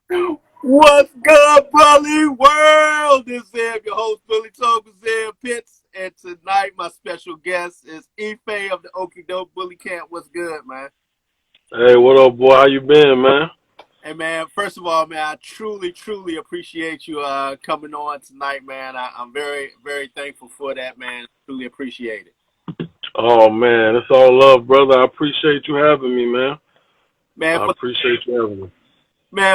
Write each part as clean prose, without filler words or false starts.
What's good, Bully World? This is your host, Billy Togazir Pitts, and tonight my special guest is Ife of the Okedoke Bully Camp. What's good, man? Hey, what up, boy? How you been, man? Hey, man, first of all, man, I truly appreciate you coming on tonight, man. I'm very thankful for that, man. Truly appreciate it. Oh, man, it's all love, brother. I appreciate you having me, man. Man, I appreciate you having me.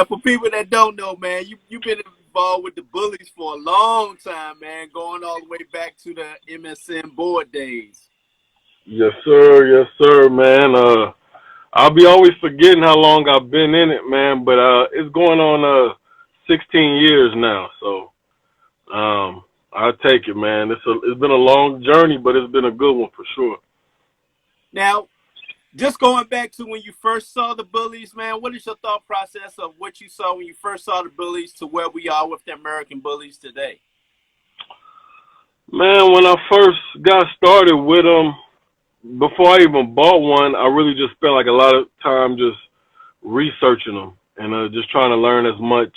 for people that don't know, man, you've been involved with the Bullies for a long time, man, going all the way back to the MSN board days. Yes, sir, man. I'll be always forgetting how long I've been in it, man. But it's going on 16 years now, so I take it, man. It's been a long journey, but it's been a good one for sure. Now, just going back to when you first saw the Bullies, man, what is your thought process of what you saw when you first saw the Bullies to where we are with the American Bullies today? Man, when I first got started with them, before I even bought one, I really just spent like a lot of time just researching them and just trying to learn as much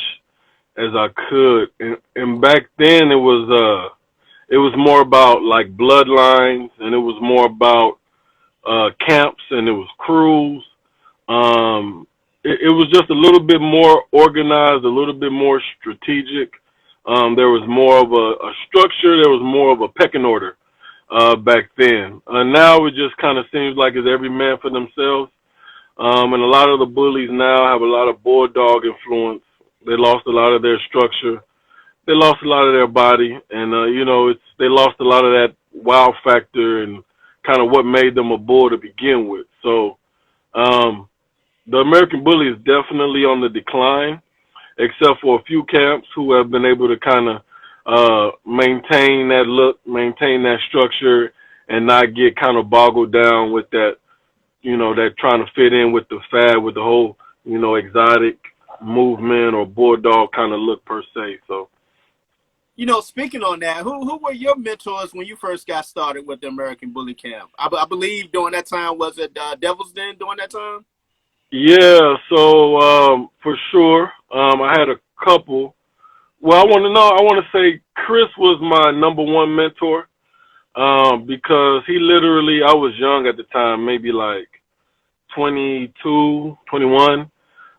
as I could. And back then it was more about like bloodlines, and it was more about camps, and it was crews. It was just a little bit more organized, a little bit more strategic. There was more of a structure. There was more of a pecking order back then. Now it just kind of seems like it's every man for themselves. And a lot of the bullies now have a lot of bulldog influence. They lost a lot of their structure. They lost a lot of their body, and they lost a lot of that wow factor and kind of what made them a bull to begin with. So um, the American Bully is definitely on the decline, except for a few camps who have been able to kind of maintain that look, maintain that structure, and not get kind of boggled down with that, that trying to fit in with the fad, with the whole, exotic movement or bulldog kind of look per se. So, Speaking on that, who were your mentors when you first got started with the American Bully Camp? I believe during that time, was it Devil's Den during that time? yeah, so for sure, I had a couple. Well, I want to say Chris was my number one mentor because he literally, I was young at the time, maybe like 22, 21.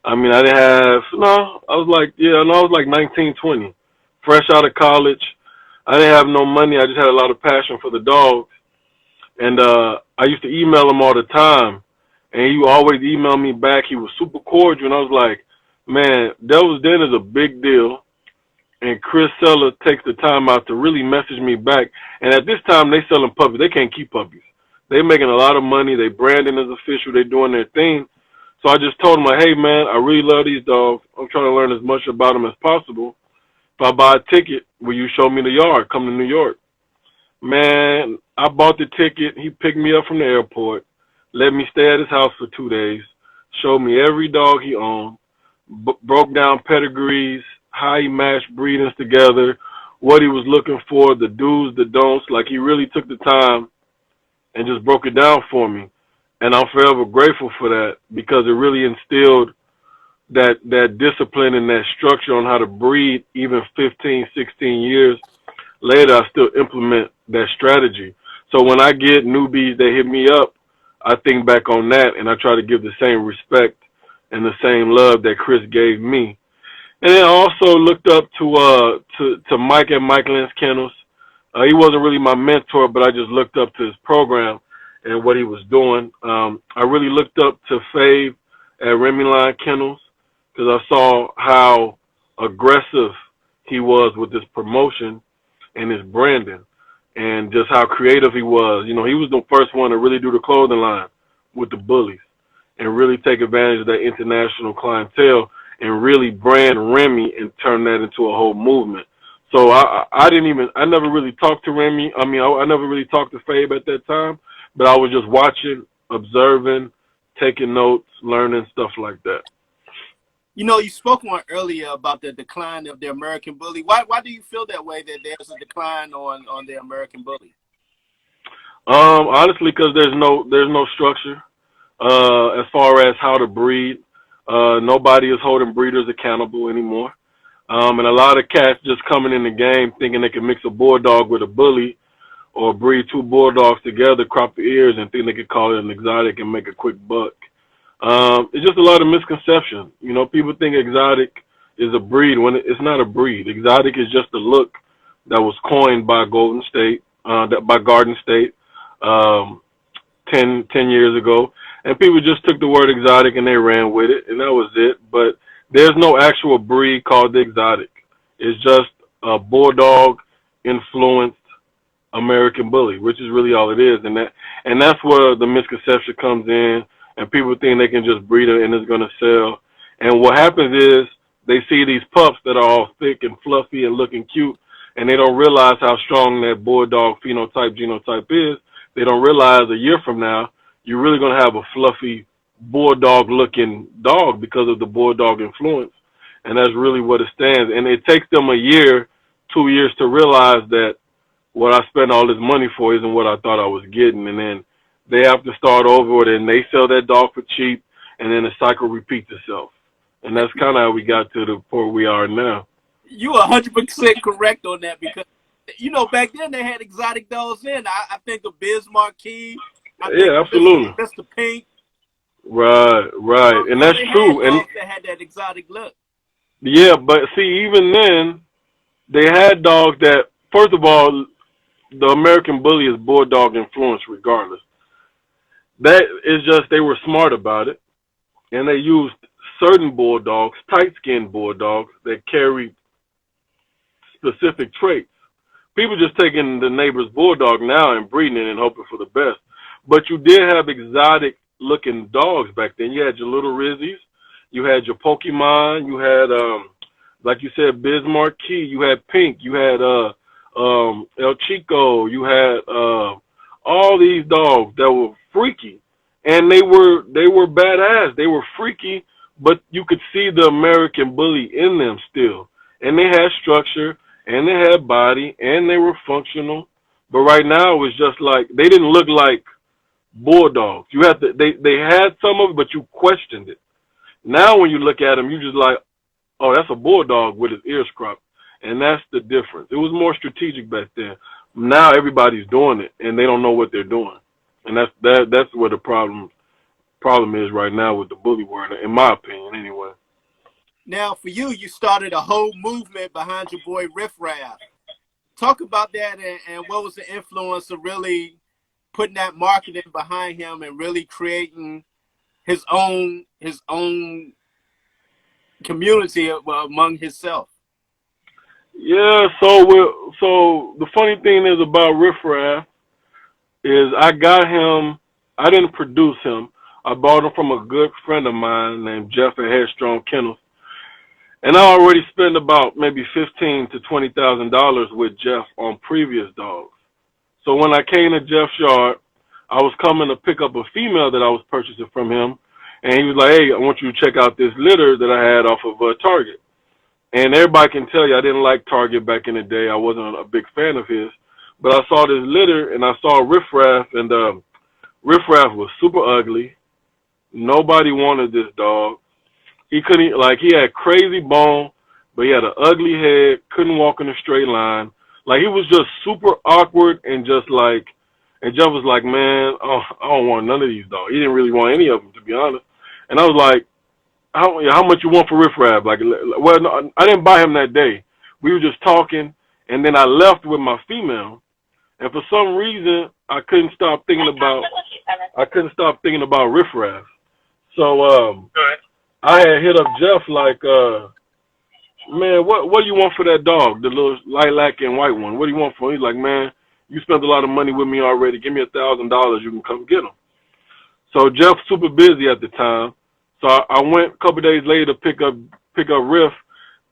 I mean, I didn't have, no, I was like, yeah, no, I was like 19, 20, fresh out of college. I didn't have no money. I just had a lot of passion for the dogs. And I used to email him all the time. And he would always email me back. He was super cordial. And I was like, man, Devil's Den is a big deal. And Chris Seller takes the time out to really message me back. And at this time, they selling puppies. They can't keep puppies. They making a lot of money. They branding as official. They doing their thing. So I just told him, like, hey, man, I really love these dogs. I'm trying to learn as much about them as possible. If I buy a ticket, will you show me the yard? Come to New York. Man, I bought the ticket. He picked me up from the airport, let me stay at his house for 2 days, showed me every dog he owned, broke down pedigrees, how he matched breedings together, what he was looking for, the do's, the don'ts. Like, he really took the time and just broke it down for me. And I'm forever grateful for that because it really instilled that discipline and that structure on how to breed. Even 15, 16 years later, I still implement that strategy. So when I get newbies that hit me up, I think back on that and I try to give the same respect and the same love that Chris gave me. And then I also looked up to Mike at Mike Lynn's Kennels. He wasn't really my mentor, but I just looked up to his program and what he was doing. I really looked up to Fave at Remy Line Kennels because I saw how aggressive he was with his promotion and his branding and just how creative he was. He was the first one to really do the clothing line with the bullies and really take advantage of that international clientele and really brand Remy and turn that into a whole movement. So I never really talked to Remy. I mean, I never really talked to Fabe at that time, but I was just watching, observing, taking notes, learning, stuff like that. You spoke on earlier about the decline of the American Bully. Why do you feel that way, that there's a decline on the American Bully? Honestly, because there's no structure as far as how to breed. Nobody is holding breeders accountable anymore. And a lot of cats just coming in the game thinking they can mix a bulldog with a bully or breed two bulldogs together, crop the ears, and think they could call it an exotic and make a quick buck. It's just a lot of misconception. You know, people think exotic is a breed when it's not a breed. Exotic is just a look that was coined by by Garden State, 10 years ago. And people just took the word exotic and they ran with it, and that was it. But there's no actual breed called the exotic. It's just a bulldog influenced American bully, which is really all it is. And that's where the misconception comes in, and people think they can just breed it and it's gonna sell. And what happens is they see these pups that are all thick and fluffy and looking cute, and they don't realize how strong that bulldog genotype is. They don't realize a year from now you're really gonna have a fluffy bulldog looking dog because of the bulldog influence. And that's really what it stands. And it takes them a year, 2 years to realize that what I spent all this money for isn't what I thought I was getting. And then they have to start over and they sell that dog for cheap, and then the cycle repeats itself. And that's kind of how we got to the point we are now. You 100% correct on that, because, you know, back then they had exotic dogs in. I think of Biz Marquis. Yeah, absolutely. Mr. Pink. Right. And that's true. And they had that exotic look. Yeah, but see, even then, they had dogs that, first of all, the American bully is bulldog influence regardless. That is just, they were smart about it, and they used certain bulldogs, tight-skinned bulldogs, that carried specific traits. People just taking the neighbor's bulldog now and breeding it and hoping for the best. But you did have exotic-looking dogs back then. You had your little Rizzies, you had your Pokemon, you had, like you said, Biz Marquis, you had Pink, you had El Chico, you had all these dogs that were freaky, and they were badass. They were freaky, but you could see the American bully in them still, and they had structure, and they had body, and they were functional. But right now it was just like they didn't look like bulldogs. You had to, they had some of it, but you questioned it. Now when you look at them, you just like, oh, that's a bulldog with his ears cropped. And that's the difference. It was more strategic back then. Now everybody's doing it, and they don't know what they're doing. And that's where the problem is right now with the bully word, in my opinion, anyway. Now, for you, you started a whole movement behind your boy Riff Raff. Talk about that, and what was the influence of really putting that marketing behind him and really creating his own community among himself. Yeah, so the funny thing is about Riff Raff is I got him. I didn't produce him. I bought him from a good friend of mine named Jeff at Headstrong Kennels, and I already spent about maybe $15,000 to $20,000 with Jeff on previous dogs. So when I came to Jeff's yard, I was coming to pick up a female that I was purchasing from him, and he was like, "Hey, I want you to check out this litter that I had off of Target." And everybody can tell you I didn't like Target back in the day. I wasn't a big fan of his. But I saw this litter, and I saw Riff Raff, and Riff Raff was super ugly. Nobody wanted this dog. He had crazy bone, but he had an ugly head, couldn't walk in a straight line. Like, he was just super awkward, and Jeff was like, "Man, oh, I don't want none of these dogs." He didn't really want any of them, to be honest. And I was like, how much you want for Riff Raff? Like, well, no, I didn't buy him that day. We were just talking, and then I left with my female, and for some reason I couldn't stop thinking about Riff Raff. So I had hit up Jeff like, "Man, what do you want for that dog, the little lilac and white one? What do you want for him?" He's like, "Man, you spent a lot of money with me already. Give me $1,000. You can come get him." So Jeff's super busy at the time. So I went a couple of days later to pick up Riff.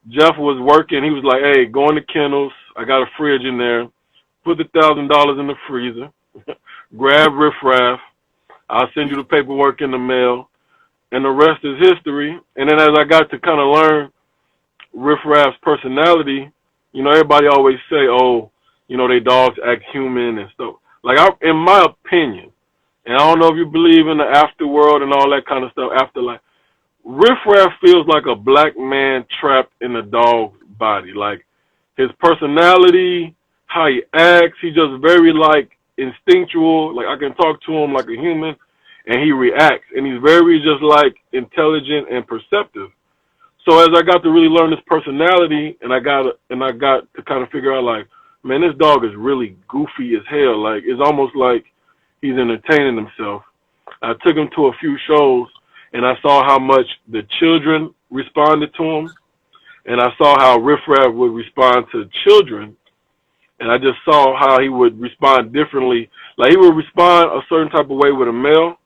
Jeff was working. He was like, "Hey, go in the kennels. I got a fridge in there. Put the $1,000 in the freezer. Grab Riff Raff. I'll send you the paperwork in the mail." And the rest is history. And then as I got to kind of learn Riff Raff's personality, you know, everybody always say, "Oh, you know, they dogs act human and stuff." Like, in my opinion, and I don't know if you believe in the afterworld and all that kind of stuff, afterlife, Riff Raff feels like a black man trapped in a dog's body. Like his personality, how he acts, he's just very like instinctual. Like I can talk to him like a human, and he reacts, and he's very just like intelligent and perceptive. So as I got to really learn his personality, and I got to kind of figure out like, man, this dog is really goofy as hell. Like it's almost like he's entertaining himself. I took him to a few shows, and I saw how much the children responded to him, and I saw how Riff Raff would respond to children, and I just saw how he would respond differently. Like he would respond a certain type of way with a male,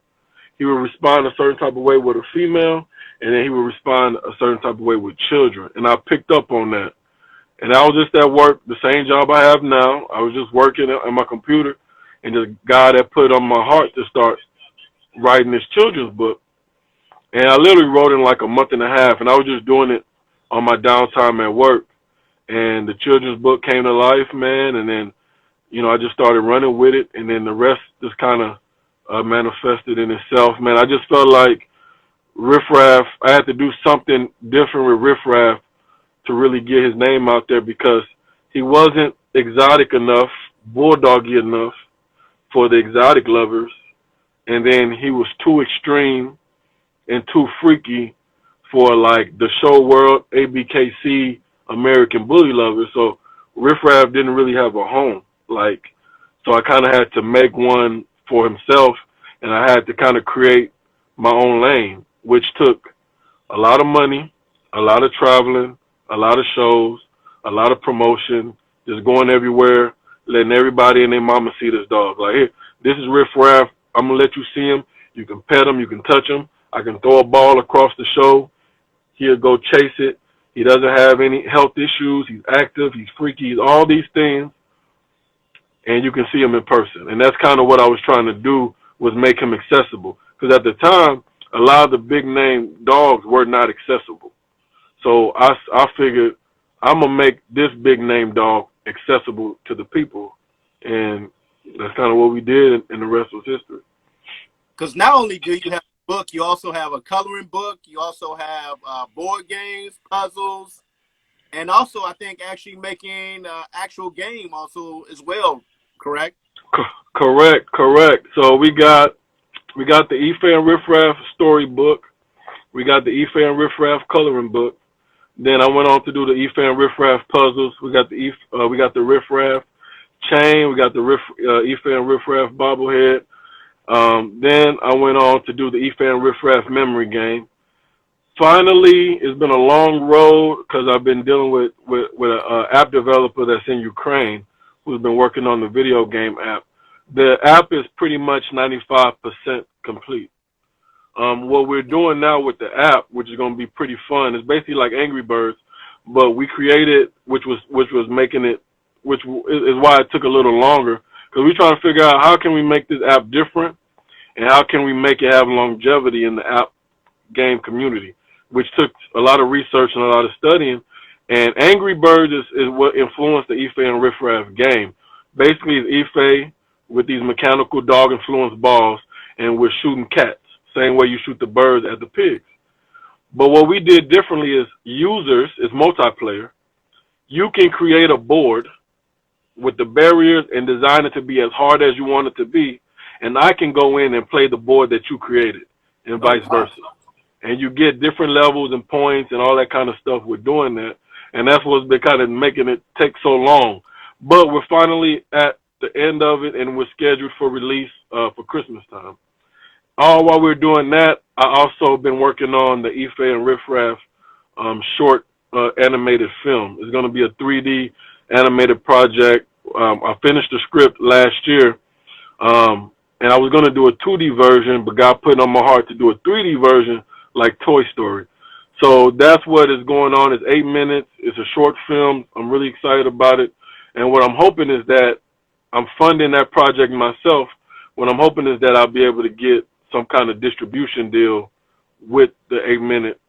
he would respond a certain type of way with a female, and then he would respond a certain type of way with children. And I picked up on that. And I was just at work, the same job I have now. I was just working on my computer, and the guy that put on my heart to start writing this children's book. And I literally wrote it in like a month and a half, and I was just doing it on my downtime at work. And the children's book came to life, man, and then, I just started running with it, and then the rest just kind of manifested in itself, man. I just felt like Riff Raff, I had to do something different with Riff Raff to really get his name out there because he wasn't exotic enough, bulldoggy enough for the exotic lovers, and then he was too extreme and too freaky for like the show world, ABKC, American Bully lovers. So Riff Raff didn't really have a home. So I kind of had to make one for himself, and I had to kind of create my own lane, which took a lot of money, a lot of traveling, a lot of shows, a lot of promotion, just going everywhere, letting everybody and their mama see this dog. Like, here, this is Riff Raff. I'm going to let you see him. You can pet him. You can touch him. I can throw a ball across the show. He'll go chase it. He doesn't have any health issues. He's active. He's freaky. He's all these things. And you can see him in person. And that's kind of what I was trying to do, was make him accessible. Because at the time, a lot of the big-name dogs were not accessible. So I figured I'm going to make this big-name dog accessible to the people. And that's kind of what we did, and the rest was history. Because not only do you have a book, you also have a coloring book. You also have board games, puzzles, and also I think actually making actual game also as well, correct? Correct. So we got the Ife and Riff Raff story book. We got the Ife and Riff Raff coloring book. Then I went on to do the Ife and Riff Raff puzzles. We got the Riff Raff chain. We got the Ife and Riff Raff bobblehead. Then I went on to do the Ife and Riff Raff memory game. Finally, it's been a long road because I've been dealing with an app developer that's in Ukraine who's been working on the video game app. The app is pretty much 95% complete. What we're doing now with the app, which is going to be pretty fun, is basically like Angry Birds, but we created, which is why it took a little longer, because we're trying to figure out how can we make this app different, and how can we make it have longevity in the app game community, which took a lot of research and a lot of studying. And Angry Birds is what influenced the Ife and Riff Raff game. Basically, it's Ife with these mechanical dog-influenced balls, and we're shooting cats, same way you shoot the birds at the pigs. But what we did differently is users, is multiplayer. You can create a board with the barriers and design it to be as hard as you want it to be, and I can go in and play the board that you created, and vice versa. And you get different levels and points and all that kind of stuff with doing that, and that's what's been kind of making it take so long. But we're finally at the end of it, and we're scheduled for release for Christmas time. All while we're doing that, I also been working on the Ife and Riff Raff short animated film. It's going to be a 3D animated project. I finished the script last year, and I was going to do a 2D version, but God put it on my heart to do a 3D version like Toy Story. So that's what is going on. It's 8 minutes. It's a short film. I'm really excited about it. And what I'm hoping is that I'm funding that project myself. What I'm hoping is that I'll be able to get some kind of distribution deal with the 8-minute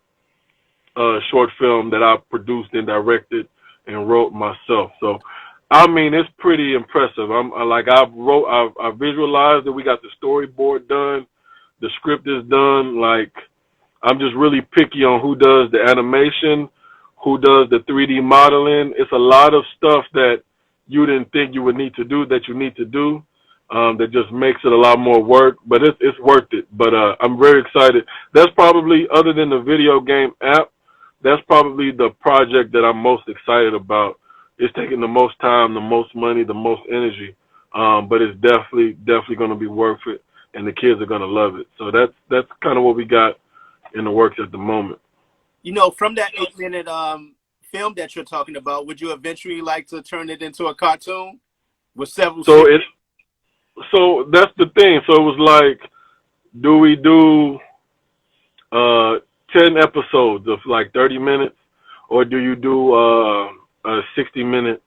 short film that I produced and directed and wrote myself. So, I mean, it's pretty impressive. I visualized that we got the storyboard done, the script is done. Like, I'm just really picky on who does the animation, who does the 3D modeling. It's a lot of stuff that you didn't think you would need to do that you need to do. That just makes it a lot more work, but it's worth it. But I'm very excited. That's probably, other than the video game app, that's probably the project that I'm most excited about. It's taking the most time, the most money, the most energy, but it's definitely going to be worth it, and the kids are going to love it. So that's kind of what we got in the works at the moment. You know, from that 8-minute film that you're talking about, would you eventually like to turn it into a cartoon with several? So that's the thing. So it was like, do we do 10 episodes of like 30 minutes, or do you do a 60-minute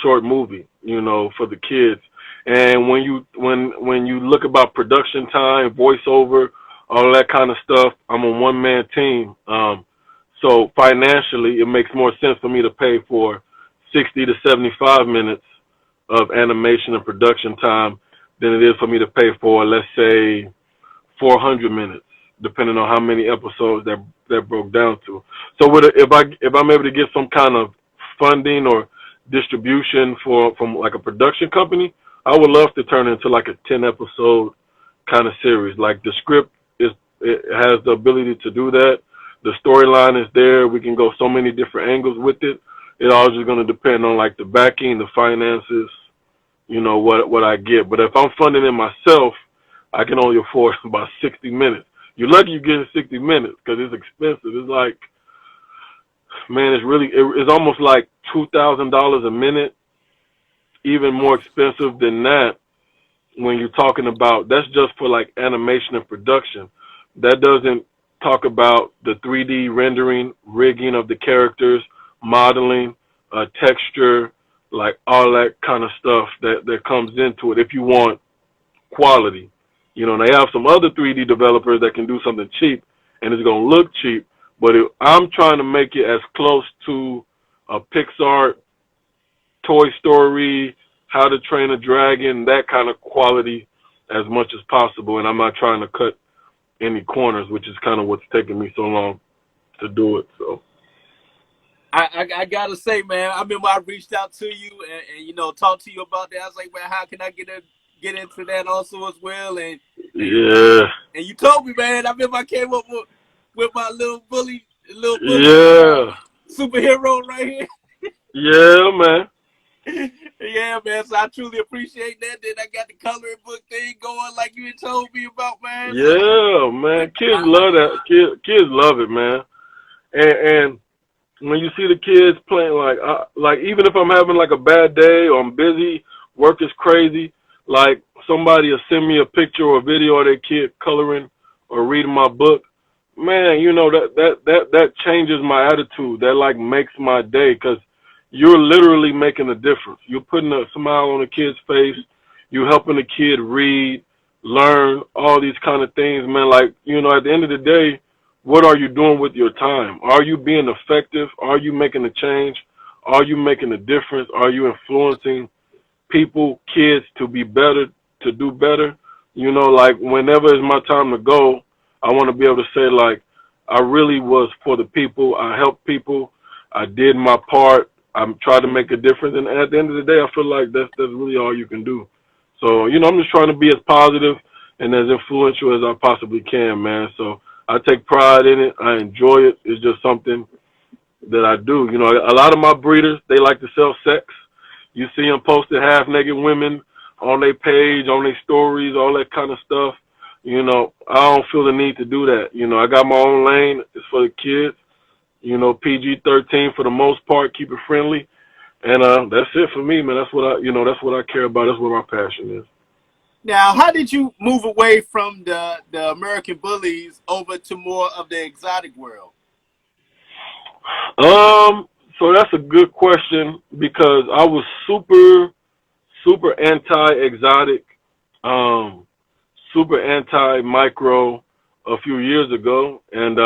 short movie, you know, for the kids? And when you look about production time, voiceover, all that kind of stuff, I'm a one-man team. So financially, it makes more sense for me to pay for 60 to 75 minutes of animation and production time than it is for me to pay for, let's say, 400 minutes, depending on how many episodes that broke down to. So if I'm able to get some kind of funding or distribution from like a production company, I would love to turn it into like a 10-episode kind of series. Like the script it has the ability to do that. The storyline is there. We can go so many different angles with it. It all just going to depend on like the backing, the finances, you know, what I get. But if I'm funding it myself, I can only afford about 60 minutes. You're lucky you get 60 minutes because it's expensive. It's like, man, it's almost like $2,000 a minute, even more expensive than that when you're talking about, that's just for like animation and production. That doesn't talk about the 3D rendering, rigging of the characters, modeling, texture, like all that kind of stuff that comes into it if you want quality. You know, they have some other 3D developers that can do something cheap, and it's going to look cheap, but I'm trying to make it as close to a Pixar, Toy Story, How to Train a Dragon, that kind of quality as much as possible, and I'm not trying to cut any corners, which is kind of what's taking me so long to do it. So I gotta say, man, I remember I reached out to you and you know, talked to you about that. I was like, man, how can I get into that also as well? And yeah, and you told me, man. I remember I came up with my little bully yeah, superhero right here. yeah, man. Yeah, man. So I truly appreciate that. Then I got the coloring book thing going, like you had told me about, man. Yeah, man. Kids love that. Kids love it, man. And when you see the kids playing, like even if I'm having like a bad day or I'm busy, work is crazy, like somebody will send me a picture or a video of their kid coloring or reading my book, man, you know, that changes my attitude. That like makes my day, because you're literally making a difference. You're putting a smile on a kid's face. You're helping the kid read, learn, all these kind of things, man. Like, you know, at the end of the day, what are you doing with your time? Are you being effective? Are you making a change? Are you making a difference? Are you influencing people, kids, to be better, to do better? You know, like whenever it's my time to go, I want to be able to say, like, I really was for the people. I helped people. I did my part. I'm trying to make a difference. And at the end of the day, I feel like that's really all you can do. So, you know, I'm just trying to be as positive and as influential as I possibly can, man. So I take pride in it. I enjoy it. It's just something that I do. You know, a lot of my breeders, they like to sell sex. You see them posting half-naked women on their page, on their stories, all that kind of stuff. You know, I don't feel the need to do that. You know, I got my own lane. It's for the kids. You know, PG-13 for the most part, keep it friendly. And that's it for me, man. That's what I care about. That's what my passion is. Now, how did you move away from the American bullies over to more of the exotic world? So that's a good question, because I was super anti-exotic, super anti-micro a few years ago, and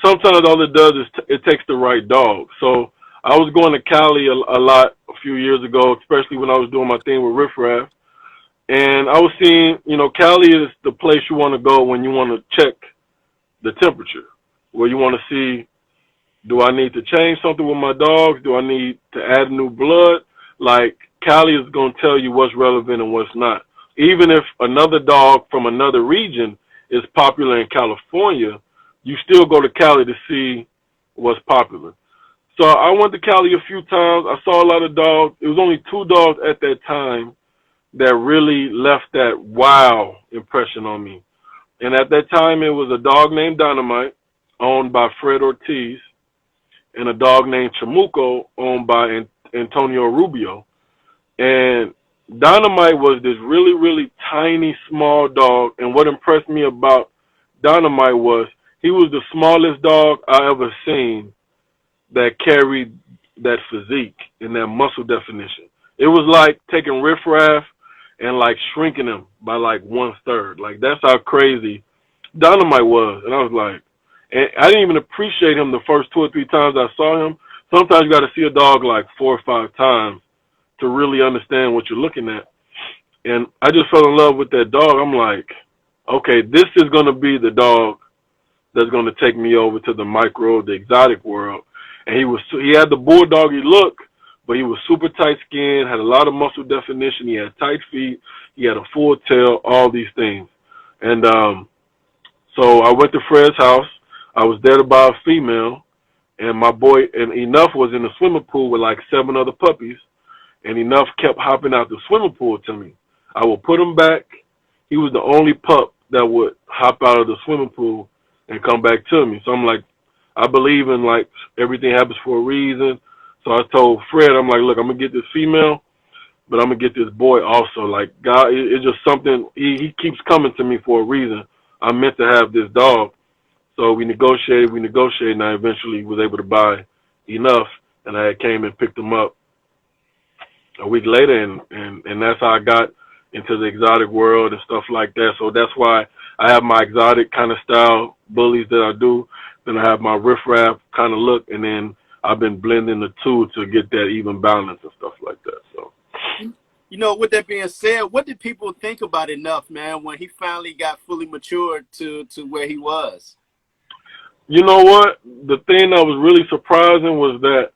sometimes all it does is it takes the right dog. So I was going to Cali a lot a few years ago, especially when I was doing my thing with Riff Raff. And I was seeing, you know, Cali is the place you want to go when you want to check the temperature, where you want to see, do I need to change something with my dogs? Do I need to add new blood? Like, Cali is going to tell you what's relevant and what's not. Even if another dog from another region is popular in California, you still go to Cali to see what's popular. So I went to Cali a few times. I saw a lot of dogs. It was only 2 dogs at that time that really left that wow impression on me. And at that time, it was a dog named Dynamite, owned by Fred Ortiz, and a dog named Chamuco, owned by Antonio Rubio. And Dynamite was this really, really tiny, small dog. And what impressed me about Dynamite was he was the smallest dog I ever seen that carried that physique and that muscle definition. It was like taking Riff Raff and like shrinking him by like 1/3. Like, that's how crazy Dynamite was. And I was like, and I didn't even appreciate him the first 2 or 3 times I saw him. Sometimes you got to see a dog like 4 or 5 times to really understand what you're looking at. And I just fell in love with that dog. I'm like, okay, this is going to be the dog that's going to take me over to the micro, the exotic world. And he had the bulldoggy look, but he was super tight skinned, had a lot of muscle definition. He had tight feet. He had a full tail, all these things. And so I went to Fred's house. I was there to buy a female, and my boy, and Enough was in the swimming pool with like 7 other puppies, and Enough kept hopping out the swimming pool to me. I would put him back. He was the only pup that would hop out of the swimming pool and come back to me. So I'm like, I believe in like everything happens for a reason. So I told Fred, I'm like, look, I'm going to get this female, but I'm going to get this boy also. Like, God, it's just something, he keeps coming to me for a reason. I'm meant to have this dog. So we negotiated, and I eventually was able to buy Enough, and I came and picked him up a week later, and that's how I got into the exotic world and stuff like that. So that's why I have my exotic kind of style bullies that I do. Then I have my riffraff kind of look, and then I've been blending the two to get that even balance and stuff like that. So, you know, with that being said, what did people think about Enough, man, when he finally got fully matured to where he was? You know what? The thing that was really surprising was that,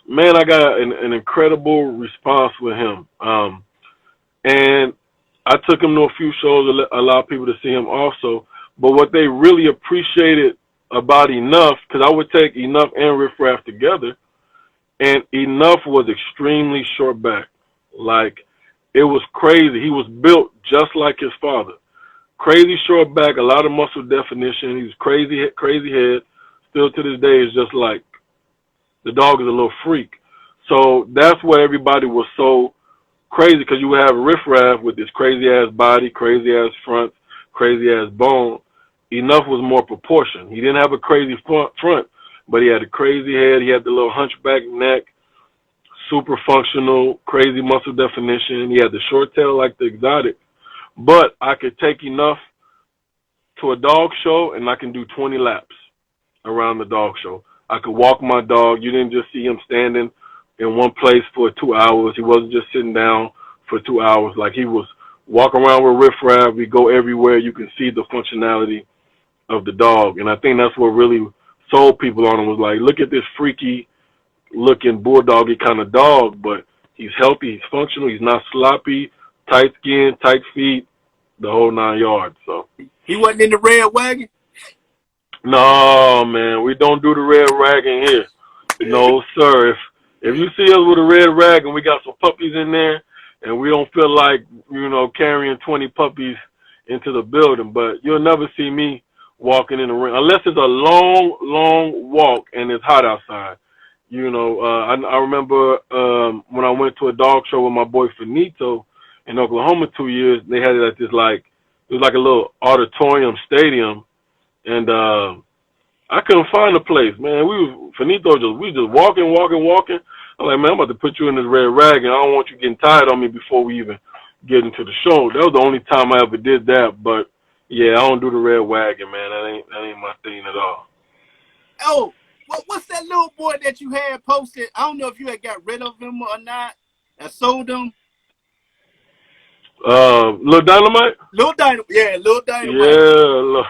man, I got an incredible response with him. And I took him to a few shows, allowed people to see him also. But what they really appreciated about Enough, because I would take Enough and Riff Raff together, and Enough was extremely short back. Like, it was crazy. He was built just like his father. Crazy short back, a lot of muscle definition. He was crazy head. Still to this day, is just like, the dog is a little freak. So that's why everybody was so crazy, because you would have Riff Raff with this crazy ass body, crazy ass front, crazy ass bone. Enough was more proportioned. He didn't have a crazy front, but he had a crazy head. He had the little hunchback neck, super functional, crazy muscle definition. He had the short tail like the exotic. But I could take Enough to a dog show, and I can do 20 laps around the dog show. I could walk my dog. You didn't just see him standing in one place for 2 hours. He wasn't just sitting down for 2 hours. Like, he was walking around with Riff Raff. We go everywhere. You can see the functionality of the dog. And I think that's what really sold people on him, was like, look at this freaky looking bulldoggy kind of dog, but he's healthy, he's functional, he's not sloppy, tight skin, tight feet, the whole 9 yards. So he wasn't in the red wagon? No, man, we don't do the red wagon here. No, sir. If you see us with a red rag and we got some puppies in there, and we don't feel like, carrying 20 puppies into the building, but you'll never see me walking in the ring unless it's a long, long walk and it's hot outside. I remember when I went to a dog show with my boy Finito in Oklahoma 2 years. They had it at this it was like a little auditorium stadium, and I couldn't find a place, man. We just walking. I'm like, man, I'm about to put you in this red rag, and I don't want you getting tired on me before we even get into the show. That was the only time I ever did that, but yeah, I don't do the red wagon, man. That ain't my thing at all. Oh, what's that little boy that you had posted? I don't know if you had got rid of him or not, and sold him. Lil Dynamite. Lil Dynamite, yeah, Lil Dynamite. Yeah,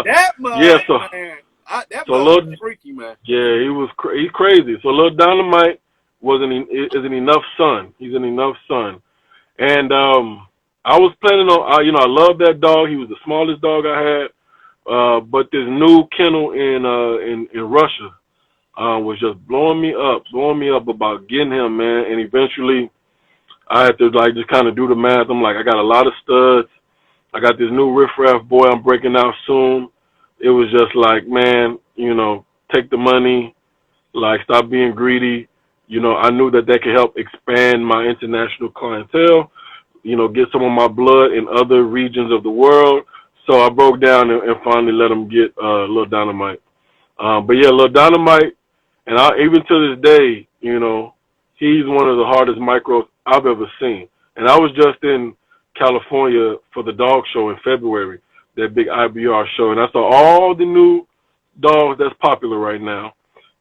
That yeah. mug, man. That So mug was Lil, freaky, man. yeah, he's crazy. So Lil Dynamite is an enough son. He's an enough son. And I was planning on, I love that dog. He was the smallest dog I had. But this new kennel in Russia was just blowing me up about getting him, man. And eventually, I had to like just kind of do the math. I'm like, I got a lot of studs. I got this new riffraff boy I'm breaking out soon. It was just like, man, take the money, like stop being greedy. I knew that could help expand my international clientele, get some of my blood in other regions of the world. So I broke down and finally let him get Lil Dynamite. But yeah, Lil Dynamite, and even to this day, he's one of the hardest micros I've ever seen. And I was just in California for the dog show in February, that big IBR show, and I saw all the new dogs that's popular right now.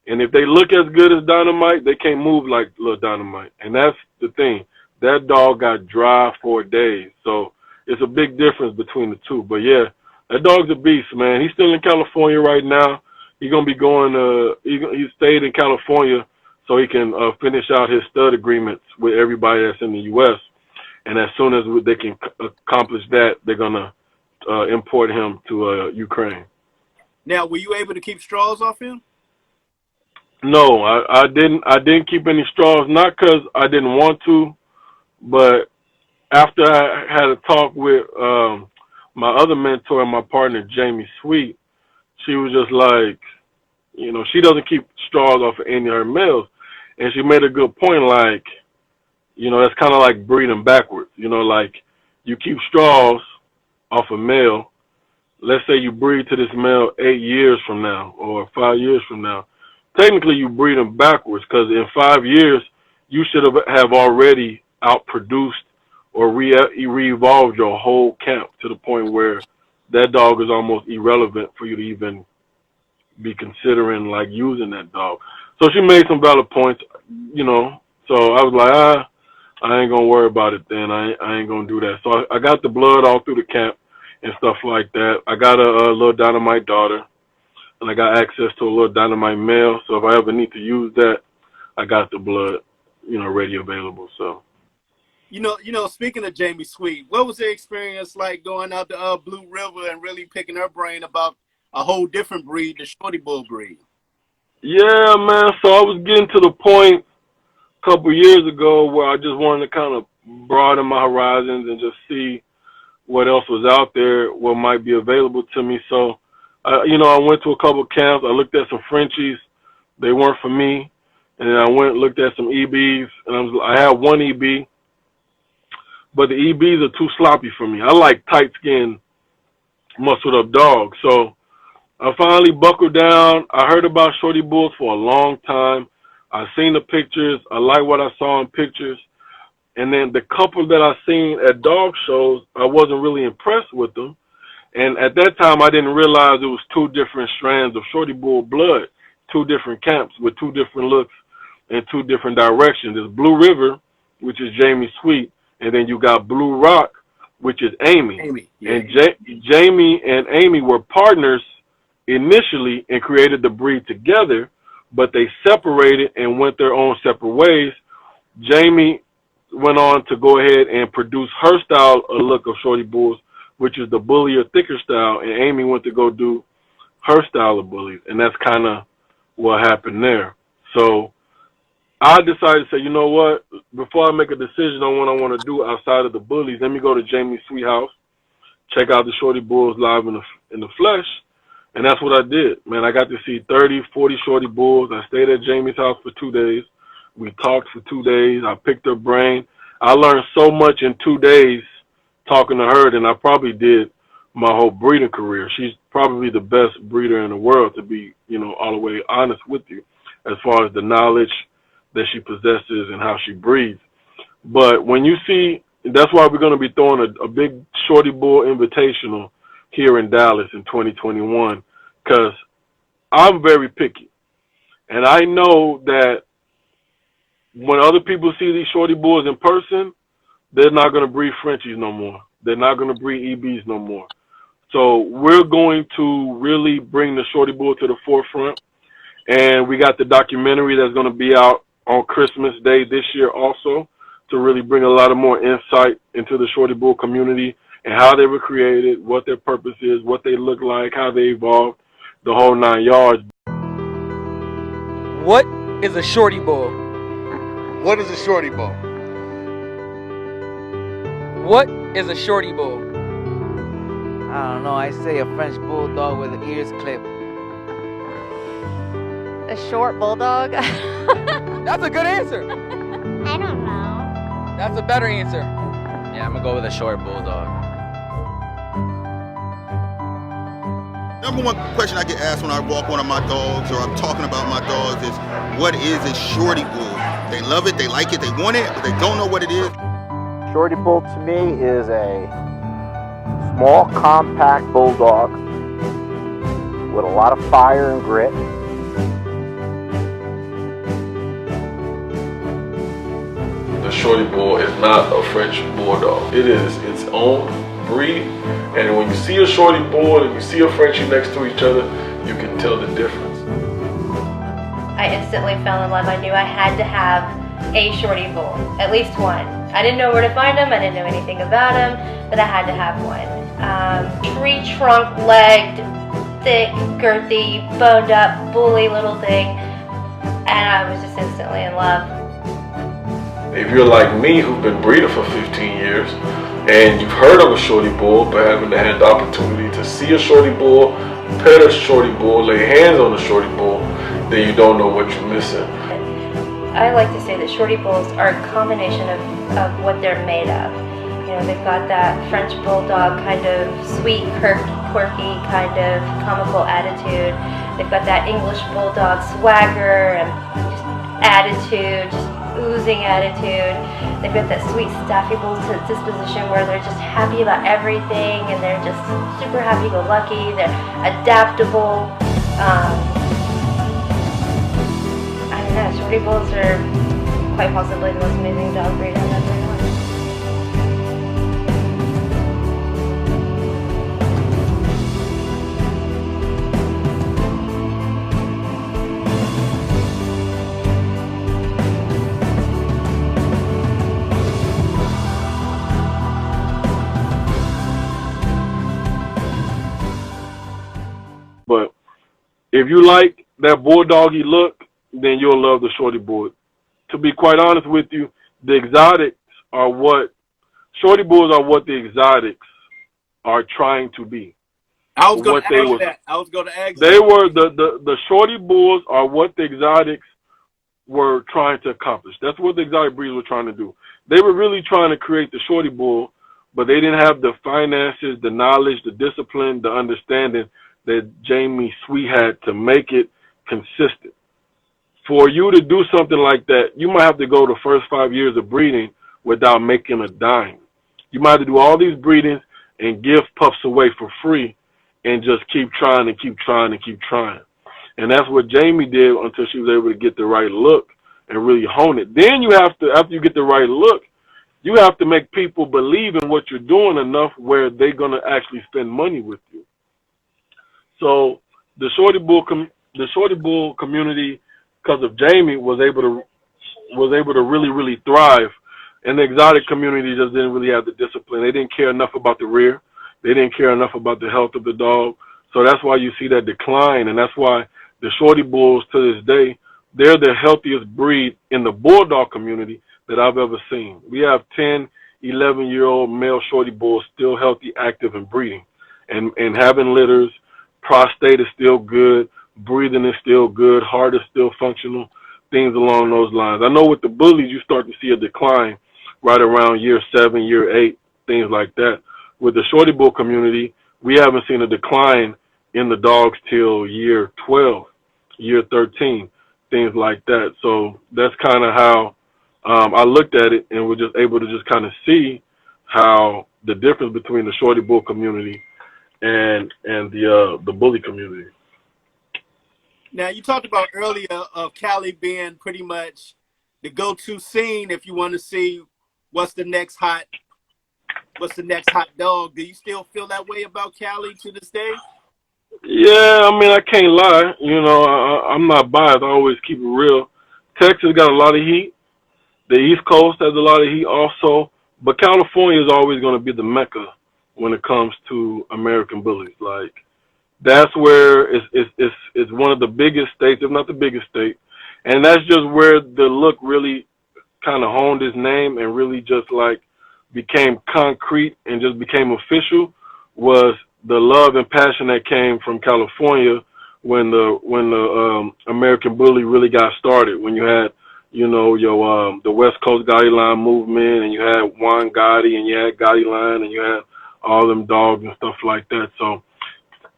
And if they look as good as Dynamite, they can't move like Lil Dynamite. And that's the thing. That dog got dry for days. So it's a big difference between the two. But yeah, that dog's a beast, man. He's still in California right now. He's gonna be going. He stayed in California so he can finish out his stud agreements with everybody that's in the U.S. And as soon as they can accomplish that, they're gonna import him to Ukraine. Now, were you able to keep straws off him? No, I didn't. I didn't keep any straws, not because I didn't want to, but after I had a talk with my other mentor and my partner, Jamie Sweet, she was just like, she doesn't keep straws off of any of her males. And she made a good point, like, that's kind of like breeding backwards. Like you keep straws off a male. Let's say you breed to this male 8 years from now or 5 years from now. Technically, you breed them backwards because in 5 years, you should have already outproduced or re-evolved your whole camp to the point where that dog is almost irrelevant for you to even be considering like using that dog. So she made some valid points, So I was like, I ain't gonna worry about it then. I ain't gonna do that. So I got the blood all through the camp and stuff like that. I got a Little Dynamite daughter, and I got access to a Little Dynamite male. So if I ever need to use that, I got the blood, ready available. So. Speaking of Jamie Sweet, what was the experience like going out to Blue River and really picking her brain about a whole different breed, the Shorty Bull breed? Yeah, man. So I was getting to the point a couple years ago where I just wanted to kind of broaden my horizons and just see what else was out there, what might be available to me. So, I went to a couple camps. I looked at some Frenchies. They weren't for me. And then I went and looked at some EBs. And I had one EB. But the EBs are too sloppy for me. I like tight-skinned, muscled-up dogs. So I finally buckled down. I heard about Shorty Bulls for a long time. I seen the pictures. I like what I saw in pictures. And then the couple that I seen at dog shows, I wasn't really impressed with them. And at that time, I didn't realize it was two different strands of Shorty Bull blood, two different camps with two different looks and two different directions. There's Blue River, which is Jamie Sweet, and then you got Blue Rock, which is Amy. Yeah. And Jamie and Amy were partners initially and created the breed together, but they separated and went their own separate ways. Jamie went on to go ahead and produce her style of look of Shorty Bulls, which is the bullier, thicker style, and Amy went to go do her style of bullies, and that's kind of what happened there. So I decided to say, you know what, before I make a decision on what I want to do outside of the bullies, let me go to Jamie's Sweet House, check out the Shorty Bulls live in the flesh, and that's what I did. Man, I got to see 30, 40 Shorty Bulls. I stayed at Jamie's house for 2 days. We talked for 2 days. I picked her brain. I learned so much in 2 days talking to her than I probably did my whole breeding career. She's probably the best breeder in the world, to be, all the way honest with you, as far as the knowledge that she possesses and how she breeds. But when you see, that's why we're going to be throwing a big Shorty Bull Invitational here in Dallas in 2021, because I'm very picky. And I know that when other people see these Shorty Bulls in person, they're not going to breed Frenchies no more. They're not going to breed EBs no more. So we're going to really bring the Shorty Bull to the forefront. And we got the documentary that's going to be out on Christmas Day this year also, to really bring a lot of more insight into the Shorty Bull community and how they were created, what their purpose is, what they look like, how they evolved, the whole 9 yards. What is a Shorty Bull? What is a Shorty Bull? What is a Shorty Bull? I don't know. I say a French bulldog with the ears clipped. A short bulldog? That's a good answer. I don't know. That's a better answer. Yeah, I'm gonna go with a short bulldog. Number one question I get asked when I walk one of my dogs or I'm talking about my dogs is, what is a Shorty Bull? They love it, they like it, they want it, but they don't know what it is. Shorty Bull to me is a small, compact bulldog with a lot of fire and grit. The Shorty Bull is not a French bulldog. It is its own breed, and when you see a Shorty Bull and you see a Frenchie next to each other, you can tell the difference. I instantly fell in love. I knew I had to have a Shorty Bull, at least one. I didn't know where to find them, I didn't know anything about them, but I had to have one. Tree trunk legged, thick, girthy, boned up, bully little thing, and I was just instantly in love. If you're like me, who've been breeding for 15 years, and you've heard of a Shorty Bull, but haven't had the opportunity to see a Shorty Bull, pet a Shorty Bull, lay hands on a Shorty Bull, then you don't know what you're missing. I like to say that Shorty Bulls are a combination of what they're made of. You know, they've got that French Bulldog kind of sweet, quirky kind of comical attitude. They've got that English Bulldog swagger and just attitude, just oozing attitude. They've got that sweet Staffy Bull disposition where they're just happy about everything and they're just super happy-go-lucky. They're adaptable. I don't know, Shorty Bulls are quite possibly the most amazing dog breed I've ever known. But if you like that bulldoggy look, then you'll love the Shorty Bull. To be quite honest with you, the exotics are what Shorty Bulls are what the exotics are trying to be. I was going to ask that. I was going to ask They were the Shorty Bulls are what the exotics were trying to accomplish. That's what the exotic breeds were trying to do. They were really trying to create the Shorty Bull, but they didn't have the finances, the knowledge, the discipline, the understanding that Jamie Sweet had to make it consistent. For you to do something like that, you might have to go the first 5 years of breeding without making a dime. You might have to do all these breedings and give pups away for free and just keep trying and keep trying and keep trying. And that's what Jamie did until she was able to get the right look and really hone it. Then you have to, after you get the right look, you have to make people believe in what you're doing enough where they're going to actually spend money with you. So the Shorty Bull community, because of Jamie, was able to really thrive, and the exotic community just didn't really have the discipline. They didn't care enough about the rear. They didn't care enough about the health of the dog. So that's why you see that decline, and that's why the Shorty Bulls to this day, they're the healthiest breed in the bulldog community that I've ever seen. We have 10, 11-year-old male Shorty Bulls still healthy, active, and breeding, and having litters. Prostate is still good. Breathing is still good. Heart is still functional. Things along those lines. I know with the bullies, you start to see a decline right around year 7, year 8, things like that. With the Shorty Bull community, we haven't seen a decline in the dogs till year 12, year 13, things like that. So that's kind of how I looked at it, and we're just able to just kind of see how the difference between the Shorty Bull community and the bully community. Now, you talked about earlier of Cali being pretty much the go-to scene if you want to see what's the next hot dog? Do you still feel that way about Cali to this day? Yeah, I mean, I can't lie. You know, I'm not biased. I always keep it real. Texas got a lot of heat. The East Coast has a lot of heat also. But California is always going to be the mecca when it comes to American bullies. Like, that's where it's one of the biggest states, if not the biggest state. And that's just where the look really kind of honed his name and really just like became concrete and just became official, was the love and passion that came from California when the American Bully really got started. When you had, you know, your the West Coast Gotti Line movement, and you had Juan Gotti, and you had Gotti Line, and you had all them dogs and stuff like that. So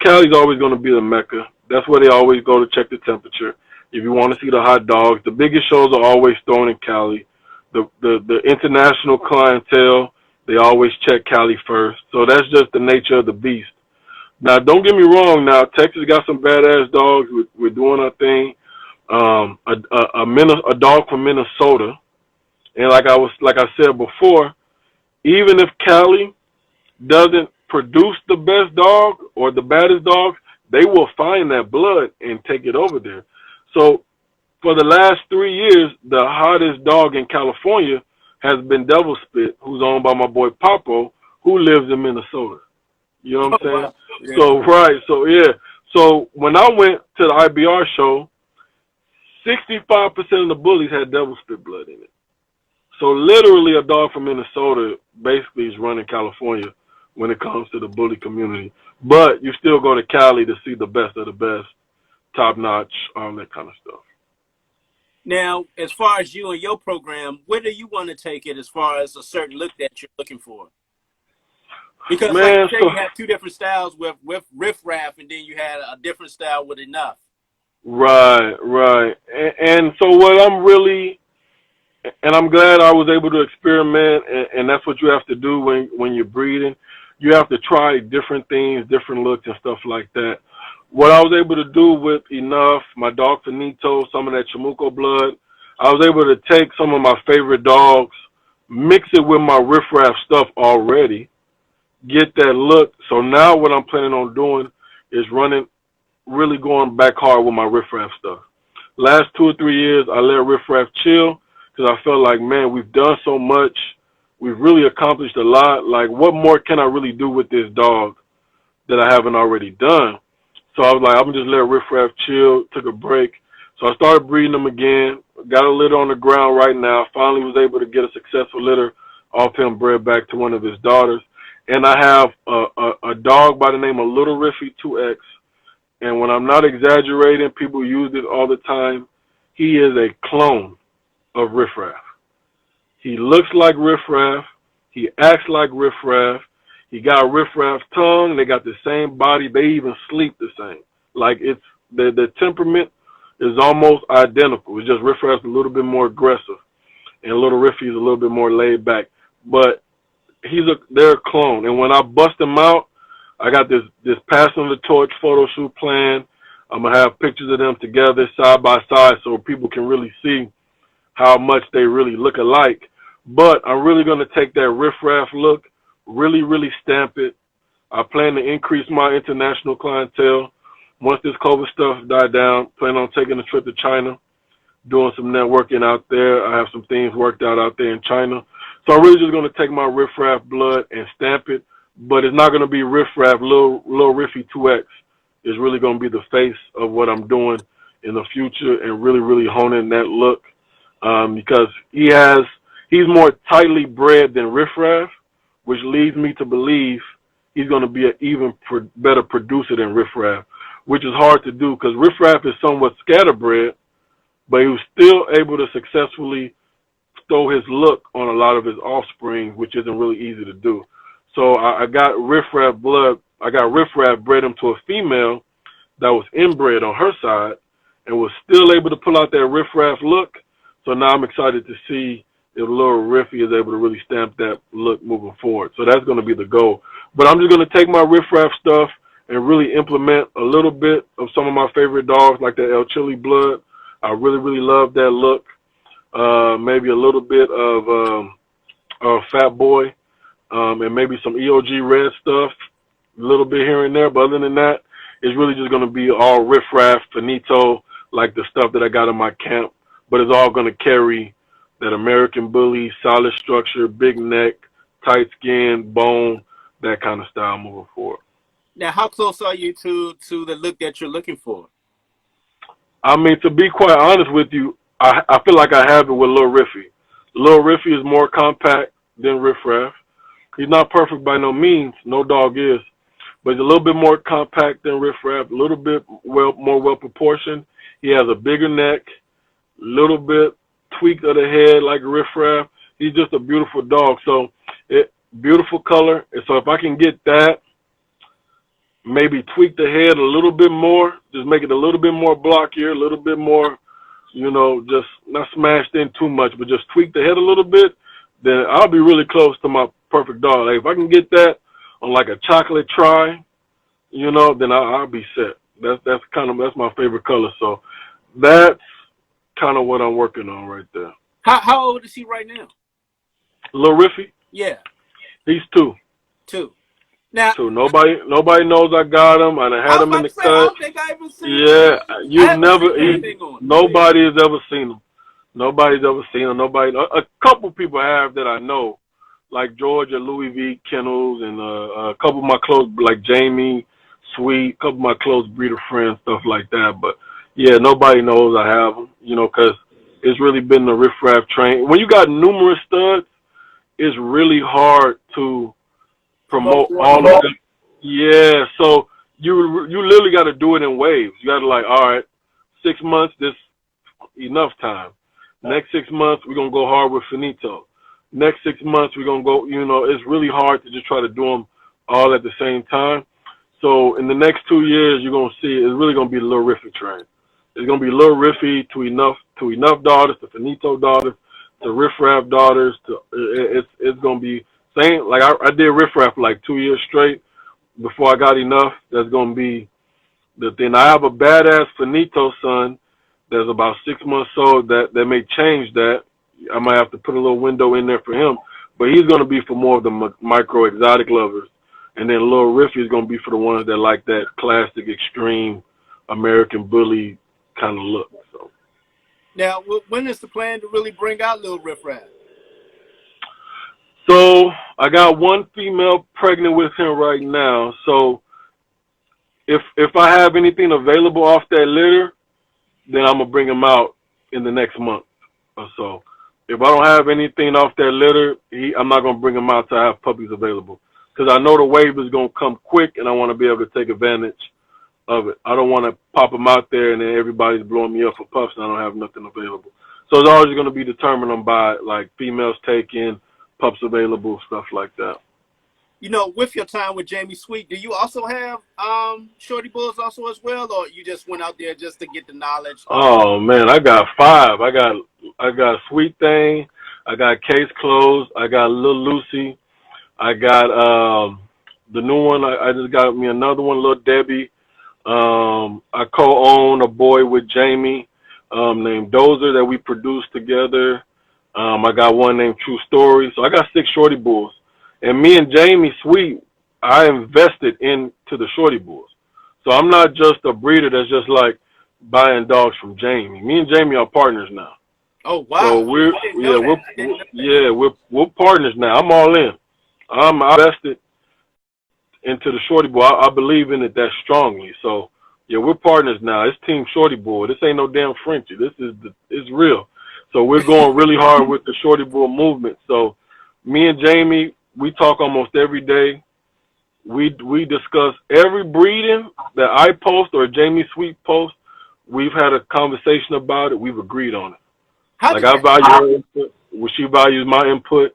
Cali's always going to be the mecca. That's where they always go to check the temperature. If you want to see the hot dogs, the biggest shows are always thrown in Cali. The international clientele, they always check Cali first. So that's just the nature of the beast. Now, don't get me wrong. Now, Texas got some badass dogs. We're doing our thing. A dog from Minnesota, and like I said before, even if Cali doesn't produce the best dog or the baddest dog, they will find that blood and take it over there. So for the last 3 years, the hottest dog in California has been Devil Spit, who's owned by my boy Papo, who lives in Minnesota. You know what I'm saying? Wow. Yeah. So, right. So, yeah. So when I went to the IBR show, 65% of the bullies had Devil Spit blood in it. So literally a dog from Minnesota basically is running California when it comes to the bully community. But you still go to Cali to see the best of the best, top-notch, all that kind of stuff. Now, as far as you and your program, where do you want to take it as far as a certain look that you're looking for? Because Man, like you say, you have two different styles with Riff Raff, and then you had a different style with Enough. Right. And so what I'm really, and I'm glad I was able to experiment, and that's what you have to do when you're breeding. You have to try different things, different looks and stuff like that. What I was able to do with Enough, my dog Finito, some of that Chamuco blood, I was able to take some of my favorite dogs, mix it with my Riff Raff stuff already, get that look. So now what I'm planning on doing is really going back hard with my Riff Raff stuff. Last 2 or 3 years, I let Riff Raff chill because I felt like, man, we've done so much. We've really accomplished a lot. Like, what more can I really do with this dog that I haven't already done? So I was like, I'm going to just let Riff Raff chill, took a break. So I started breeding them again, got a litter on the ground right now, finally was able to get a successful litter off him, bred back to one of his daughters. And I have a dog by the name of Little Riffy 2X. And when I'm not exaggerating, people use it all the time. He is a clone of Riff Raff. He looks like Riff Raff. He acts like Riff Raff. He got Riff Raff's tongue. They got the same body. They even sleep the same. Like, it's the temperament is almost identical. It's just Riff Raff's a little bit more aggressive, and Little Riffy's a little bit more laid back. But they're a clone. And when I bust them out, I got this passing of the torch photo shoot plan. I'm gonna have pictures of them together side by side so people can really see how much they really look alike. But I'm really gonna take that Riff Raff look, really, really stamp it. I plan to increase my international clientele. Once this COVID stuff died down, plan on taking a trip to China, doing some networking out there. I have some things worked out there in China. So I'm really just going to take my Riff Raff blood and stamp it, but it's not going to be Riff Raff. Lil Riffy 2X is really going to be the face of what I'm doing in the future and really, really honing that look because he's more tightly bred than Riff Raff, which leads me to believe he's going to be an even better producer than Riff Raff, which is hard to do because Riff Raff is somewhat scatterbred, but he was still able to successfully throw his look on a lot of his offspring, which isn't really easy to do. So I got Riff Raff blood. I got Riff Raff bred him to a female that was inbred on her side and was still able to pull out that Riff Raff look. So now I'm excited to see if Little Riffy is able to really stamp that look moving forward. So that's going to be the goal. But I'm just going to take my Riff Raff stuff and really implement a little bit of some of my favorite dogs, like that El Chili blood. I really, really love that look. Maybe a little bit of Fat Boy, and maybe some EOG Red stuff, a little bit here and there. But other than that, it's really just going to be all riffraff, finito, like the stuff that I got in my camp. But it's all going to carry that American Bully, solid structure, big neck, tight skin, bone, that kind of style moving forward. Now, how close are you to the look that you're looking for? I mean, to be quite honest with you, I feel like I have it with Lil Riffy. Lil Riffy is more compact than Riff Raff. He's not perfect by no means, no dog is, but he's a little bit more compact than Riff Raff, a little bit more well proportioned. He has a bigger neck, little bit tweaked of the head like Riff Raff. He's just a beautiful dog. So, beautiful color. And so if I can get that, maybe tweak the head a little bit more, just make it a little bit more blockier, a little bit more, just not smashed in too much, but just tweak the head a little bit, then I'll be really close to my perfect dog. Like if I can get that on like a chocolate tri, then I'll be set. That's my favorite color. So that's kind of what I'm working on right there. How old is he right now? Lil Riffy? Yeah. He's 2. 2. Now, Nobody knows I got him. I had him in the cut. I don't think I even seen him. Nobody has ever seen him. Nobody's ever seen him. A couple people have that I know, like George at Louis V. Kennels, and a couple of my close, like Jamie, Sweet, a couple of my close breeder friends, stuff like that. But yeah, nobody knows I have him. Because it's really been the riff-raff train. When you got numerous studs, it's really hard to promote all of them. Yeah, so you literally got to do it in waves. You got to all right, 6 months, this enough time. Next 6 months, we're going to go hard with Finito. Next 6 months, we're going to go, it's really hard to just try to do them all at the same time. So in the next 2 years, you're going to see it's really going to be the Lil Riffy train. It's going to be Lil Riffy to enough daughters, to Finito daughters, to Riff Raff daughters. It's going to be same. Like I did Riff Raff for like 2 years straight before I got enough. That's going to be the thing. I have a badass Finito son that's about 6 months old that may change that. I might have to put a little window in there for him, but he's going to be for more of the micro exotic lovers. And then Lil Riffy is going to be for the ones that like that classic, extreme American Bully kind of look. So. Now, when is the plan to really bring out Lil Riff Raff? So I got one female pregnant with him right now. So if I have anything available off that litter, then I'm gonna bring him out in the next month or so. If I don't have anything off that litter, I'm not gonna bring him out till I have puppies available, because I know the wave is gonna come quick, and I want to be able to take advantage of it. I don't want to pop them out there and then everybody's blowing me up for pups and I don't have nothing available. So it's always going to be determined on by like females taken, pups available, stuff like that. With your time with Jamie Sweet, do you also have Shorty Bulls also as well, or you just went out there just to get the knowledge? Oh man, I got 5. I got Sweet Thing, I got Case Closed, I got Lil Lucy, I got the new one. I just got me another one, Lil Debbie. I co-own a boy with Jamie named Dozer that we produced together. I got one named True Story. So I got 6 Shorty Bulls. And me and Jamie Sweet, I invested into the Shorty Bulls. So I'm not just a breeder that's just like buying dogs from Jamie. Me and Jamie are partners now. Oh wow! So we're partners now. I'm all in. I'm invested into the Shorty Bull. I believe in it that strongly. So yeah, we're partners now. It's Team Shorty Bull. This ain't no damn Frenchie. It's real. So we're going really hard with the Shorty Bull movement. So me and Jamie, we talk almost every day. We discuss every breeding that I post or Jamie Sweet post. We've had a conversation about it. We've agreed on it. I value her input. She values my input.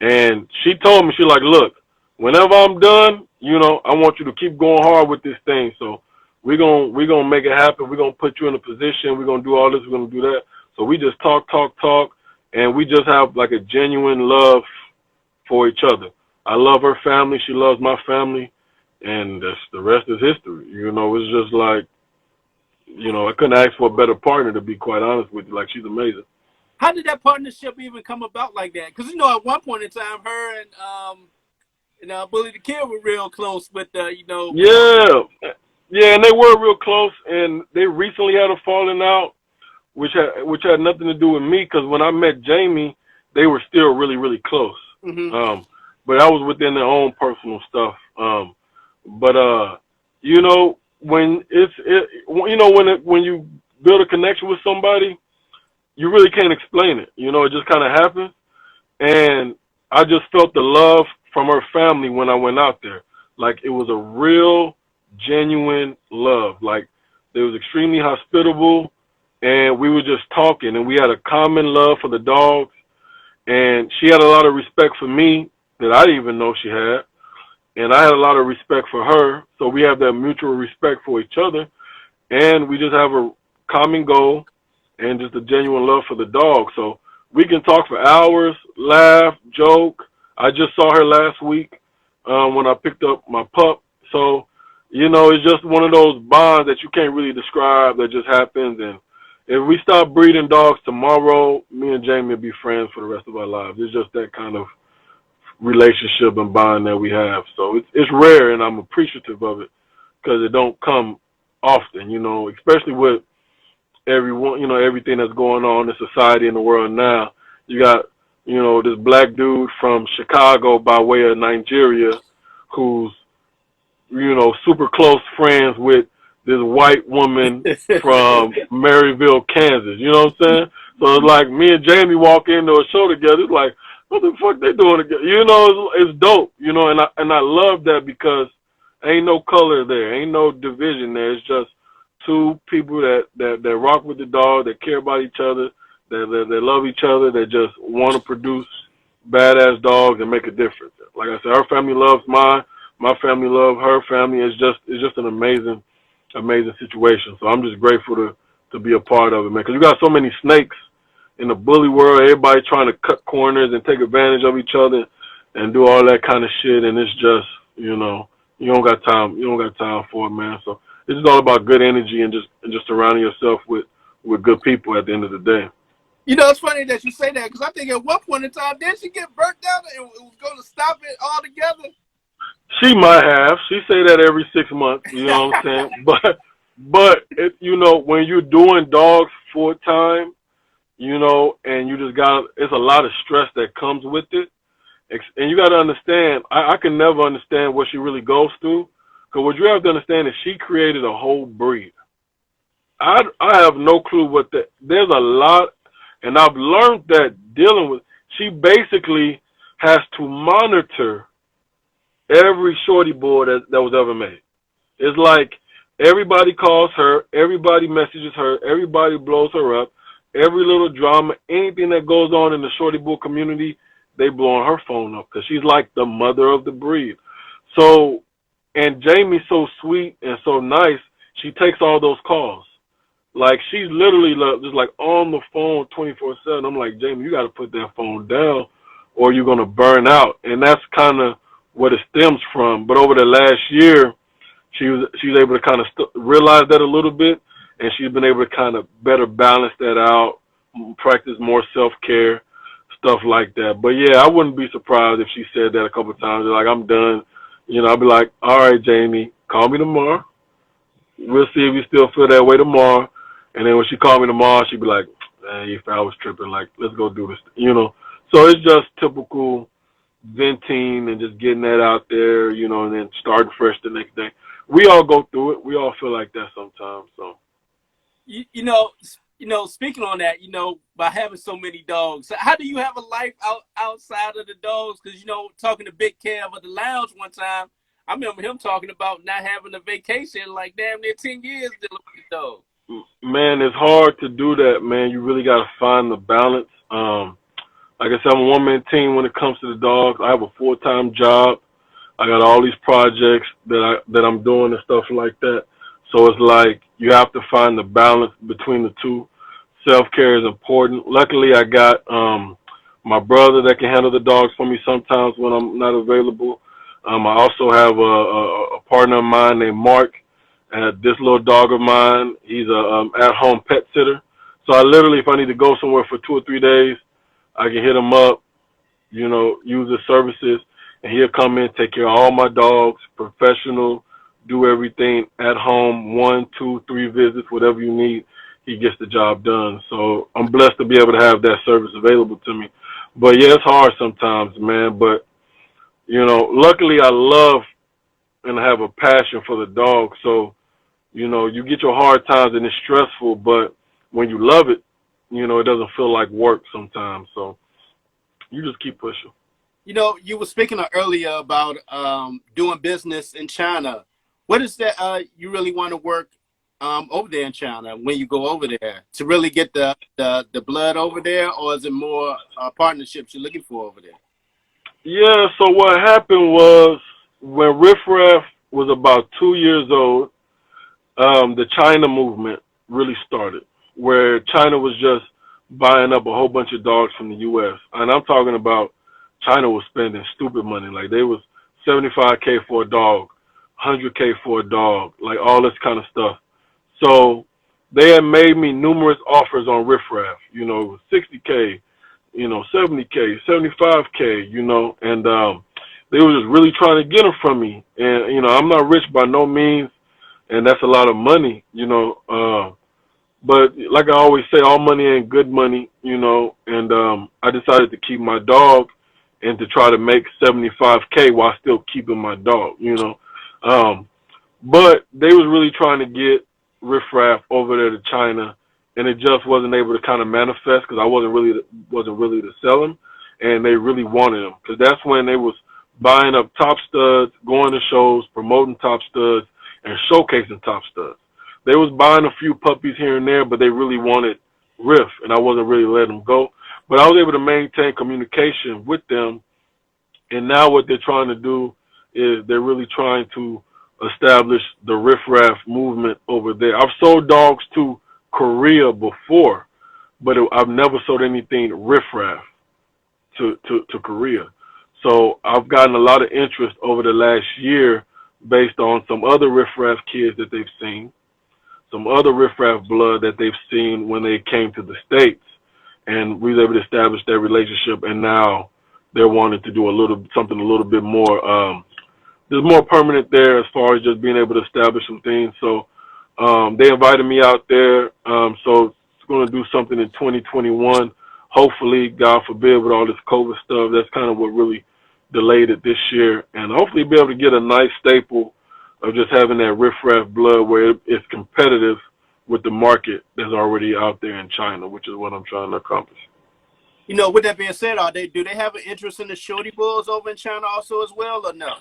And she told me, she's like, look, whenever I'm done, I want you to keep going hard with this thing. So we're gonna make it happen. We're gonna put you in a position. We're gonna do all this. We're gonna do that. So we just talk, and we just have like a genuine love for each other. I love her family. She loves my family, and the rest is history. It's just like, I couldn't ask for a better partner, to be quite honest with you. Like, she's amazing. How did that partnership even come about like that? Because you know, at one point in time, her and Bully the Kid were real close with you know. Yeah, and they were real close, and they recently had a falling out, which had nothing to do with me, because when I met Jamie, they were still really, really close. Mm-hmm. But that was within their own personal stuff. But you know, when when you build a connection with somebody, you really can't explain it. You know, it just kind of happens. And I just felt the love from her family when I went out there. Like, it was a real, genuine love. Like, they was extremely hospitable, and we were just talking, and we had a common love for the dogs. And she had a lot of respect for me that I didn't even know she had. And I had a lot of respect for her. So we have that mutual respect for each other. And we just have a common goal and just a genuine love for the dog. So we can talk for hours, laugh, joke. I just saw her last week when I picked up my pup. So, you know, it's just one of those bonds that you can't really describe, that just happens. And if we stop breeding dogs tomorrow, me and Jamie will be friends for the rest of our lives. It's just that kind of relationship and bond that we have. So it's rare, and I'm appreciative of it, because it don't come often, you know, especially with everyone, you know, everything that's going on in society and the world now. You got, you know, this black dude from Chicago by way of Nigeria who's, you know, super close friends with this white woman from Maryville, Kansas. You know what I'm saying? So it's like me and Jamie walk into a show together. It's like, what the fuck they doing together? You know, it's dope. You know, and I love that, because ain't no color there, ain't no division there. It's just two people that rock with the dog, that care about each other, that love each other, that just want to produce badass dogs and make a difference. Like I said, her family loves mine. My family loves her family. It's just an amazing situation. So I'm just grateful to be a part of it, man. Because you got so many snakes in the bully world. Everybody trying to cut corners and take advantage of each other and do all that kind of shit. And it's just, you know, you don't got time for it, man. So it's just all about good energy and just surrounding yourself with good people at the end of the day. You know, it's funny that you say that, because I think at one point in time, didn't she get burnt down and was going to stop it altogether? She might have. She say that every 6 months. You know what I'm saying? But it, you know, when you're doing dogs full time, you know, and you just it's a lot of stress that comes with it. And you got to understand, I can never understand what she really goes through. Because what you have to understand is she created a whole breed. I have no clue what that, there's a lot, and I've learned that dealing with, she basically has to monitor every shorty bull that was ever made. It's like everybody calls her, everybody messages her, everybody blows her up, every little drama, anything that goes on in the shorty bull community, they blow on her phone up, because she's like the mother of the breed. So, and Jamie's so sweet and so nice, she takes all those calls. Like, she's literally just like on the phone 24/7. I'm like, Jamie, you got to put that phone down or you're going to burn out. And that's kind of what it stems from. But over the last year, she's able to kind of realize that a little bit, and she's been able to kind of better balance that out, practice more self-care, stuff like that. But yeah, I wouldn't be surprised if she said that a couple of times. Like, I'm done. You know, I'll be like, all right, Jamie, call me tomorrow. We'll see if you still feel that way tomorrow. And then when she called me tomorrow, she'd be like, hey, if I was tripping, like, let's go do this, you know. So it's just typical venting and just getting that out there, you know, and then starting fresh the next day. We all go through it. We all feel like that sometimes. So, you know, speaking on that, you know, by having so many dogs, how do you have a life outside of the dogs? Because, you know, talking to Big Kev at the lounge one time, I remember him talking about not having a vacation like damn near 10 years dealing with the dog. Man, it's hard to do that, man. You really got to find the balance. Like I said, I'm a one-man team when it comes to the dogs. I have a full-time job. I got all these projects that I'm doing and stuff like that. So it's like you have to find the balance between the two. Self-care is important. Luckily, I got my brother that can handle the dogs for me sometimes when I'm not available. I also have a partner of mine named Mark. This little dog of mine, he's a at-home pet sitter. So I literally, if I need to go somewhere for 2 or 3 days, I can hit him up, use his services, and he'll come in, take care of all my dogs, professional, do everything at home, 1, 2, 3 visits, whatever you need. He gets the job done. So I'm blessed to be able to have that service available to me. But yeah, it's hard sometimes, man. But, luckily I love and have a passion for the dog. So, you get your hard times and it's stressful, but when you love it, it doesn't feel like work sometimes. So you just keep pushing. You were speaking earlier about doing business in China. What is that you really want to work over there in China when you go over there to really get the blood over there, or is it more partnerships you're looking for over there? Yeah, so what happened was when Riff Raff was about 2 years old, the China movement really started, where China was just buying up a whole bunch of dogs from the U.S. And I'm talking about China was spending stupid money. Like they was $75K for a dog, $100K for a dog, like all this kind of stuff. So they had made me numerous offers on Riff Raff, $60K, $70K, $75K, and they were just really trying to get them from me. And, I'm not rich by no means, and that's a lot of money, but like I always say, all money ain't good money, and I decided to keep my dog and to try to make $75K while still keeping my dog, but they was really trying to get Riff Raff over there to China, and it just wasn't able to kind of manifest because I wasn't really to sell him, and they really wanted him because that's when they was buying up top studs, going to shows, promoting top studs, and showcasing top studs. They was buying a few puppies here and there, but they really wanted Riff, and I wasn't really letting them go. But I was able to maintain communication with them, and now what they're trying to do is they're really trying to establish the Riff Raff movement over there. I've sold dogs to Korea before, but I've never sold anything Riff Raff to Korea. So I've gotten a lot of interest over the last year based on some other Riff Raff kids that they've seen, some other Riff Raff blood that they've seen when they came to the States, and we were able to establish that relationship, and now they're wanting to do something a little bit more, there's more permanent there as far as just being able to establish some things. So they invited me out there, so it's going to do something in 2021. Hopefully, God forbid, with all this COVID stuff, that's kind of what really delayed it this year, and hopefully be able to get a nice staple of just having that Riff Raff blood where it's competitive with the market that's already out there in China, which is what I'm trying to accomplish. With that being said, do they have an interest in the Shorty Bulls over in China also as well, or no?